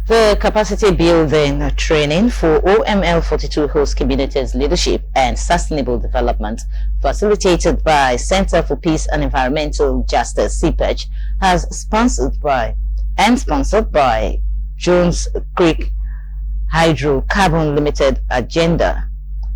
The capacity building training for OML 42 host communities leadership and sustainable development, facilitated by Center for Peace and Environmental Justice CEPEJ, has sponsored by Jones Creek Hydrocarbon Limited Agenda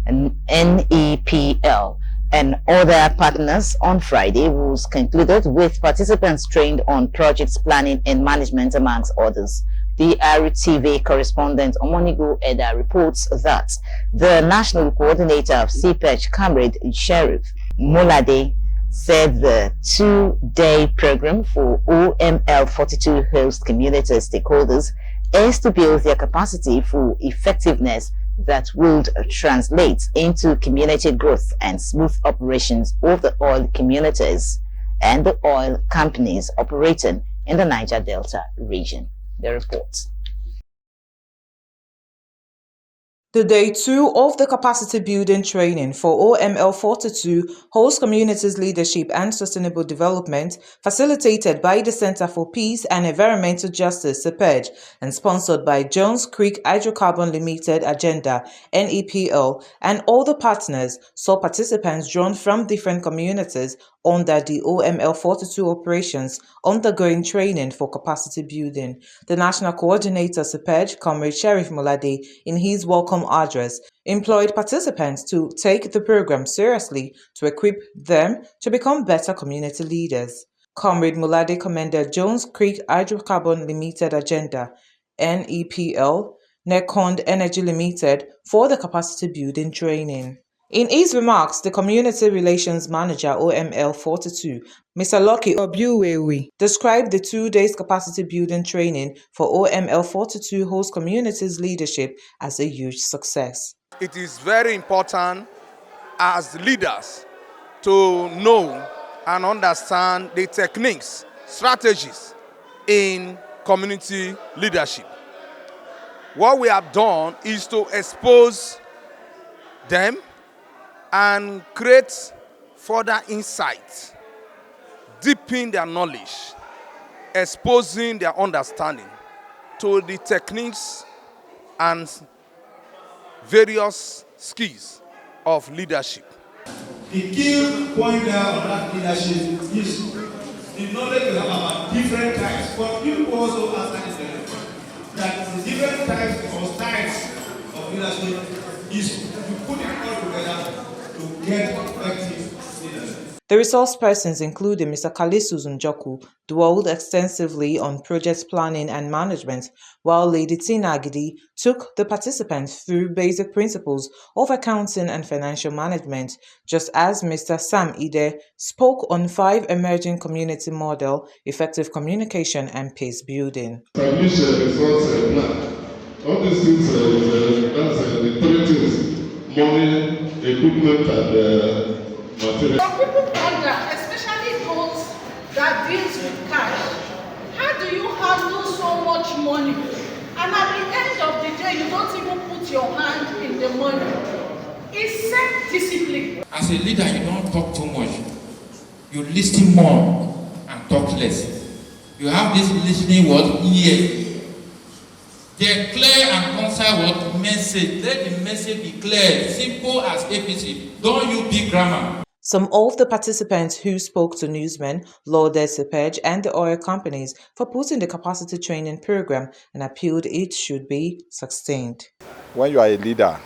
and NEPL and other partners on Friday was concluded with participants trained on project planning and management amongst others. The RTV correspondent Omonigo Eda reports that the national coordinator of CEPEJ, Comrade Sheriff Molade, said the two-day program for OML 42 host community stakeholders is to build their capacity for effectiveness that would translate into community growth and smooth operations of the oil communities and the oil companies operating in the Niger Delta region. The reports. The day 2 of the capacity building training for OML 42 host communities leadership and sustainable development, facilitated by the Center for Peace and Environmental Justice CEPEJ and sponsored by Jones Creek Hydrocarbon Limited Agenda NEPL and other partners, saw participants drawn from different communities under the OML 42 operations undergoing training for capacity building. The National Coordinator CEPEJ, Comrade Sheriff Molade, in his welcome address, employed participants to take the program seriously to equip them to become better community leaders. Comrade Molade commended Jones Creek Hydrocarbon Limited Agenda, NEPL, Necond Energy Limited for the capacity building training. In his remarks, the Community Relations Manager OML 42, Mr. Lucky Obiuwewi, described the 2 days capacity building training for OML 42 host communities leadership as a huge success. It is very important as leaders to know and understand the techniques, strategies in community leadership. What we have done is to expose them and create further insight, deepen their knowledge, exposing their understanding to the techniques and various skills of leadership. The key point there on that leadership is the knowledge we have about different types, but people also understand that the different types or styles of leadership is to put it all together to get effective leadership. The resource persons, including Mr. Kalisu Njoku, dwelled extensively on project planning and management, while Lady Tina Agidi took the participants through basic principles of accounting and financial management, just as Mr. Sam Ide spoke on 5 emerging community model, effective communication and peace building. Establish a resource plan. All these things, that's the 3 things: money, equipment, and material. Some people wonder, especially those that deals with cash, how do you handle so much money? And at the end of the day, you don't even put your hand in the money. It's self-discipline. As a leader, you don't talk too much. You listen more and talk less. You have this listening word ear. The clear and concise word message. Let the message be clear, simple as ABC. Don't use big grammar. Some of the participants who spoke to newsmen lauded CEPEJ and the oil companies for putting the capacity training program and appealed it should be sustained. When you are a leader,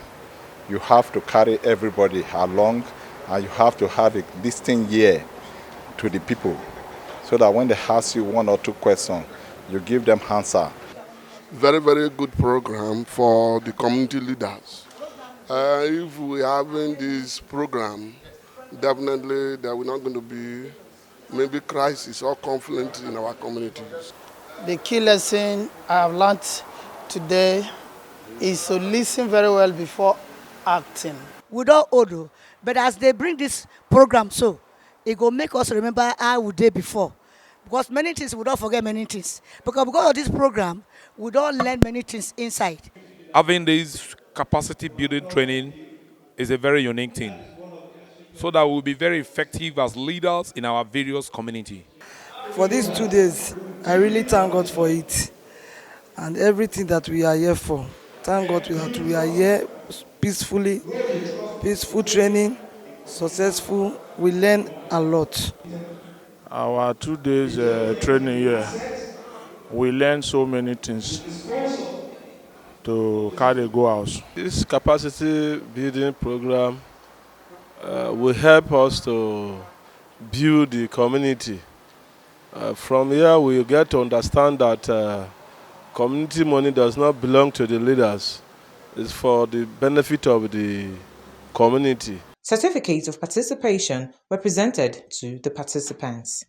you have to carry everybody along, and you have to have a listening ear to the people, so that when they ask you 1 or 2 questions, you give them answer. Very, very good program for the community leaders. If we are having this program, definitely there will not going to be maybe crisis or conflict in our communities. The key lesson I have learned today is to listen very well before acting. We don't owe, but as they bring this program, so it will make us remember how we did before. Because many things, we don't forget many things. Because of this program, we don't learn many things inside. Having this capacity building training is a very unique thing, so that we'll be very effective as leaders in our various community. For these 2 days, I really thank God for it. and everything that we are here for. Thank God that we are here peacefully, peaceful training, successful. We learn a lot. Our 2 days training here, we learn so many things to carry go house. This capacity building program will help us to build the community. From here, we get to understand that community money does not belong to the leaders. It's for the benefit of the community. Certificates of participation were presented to the participants.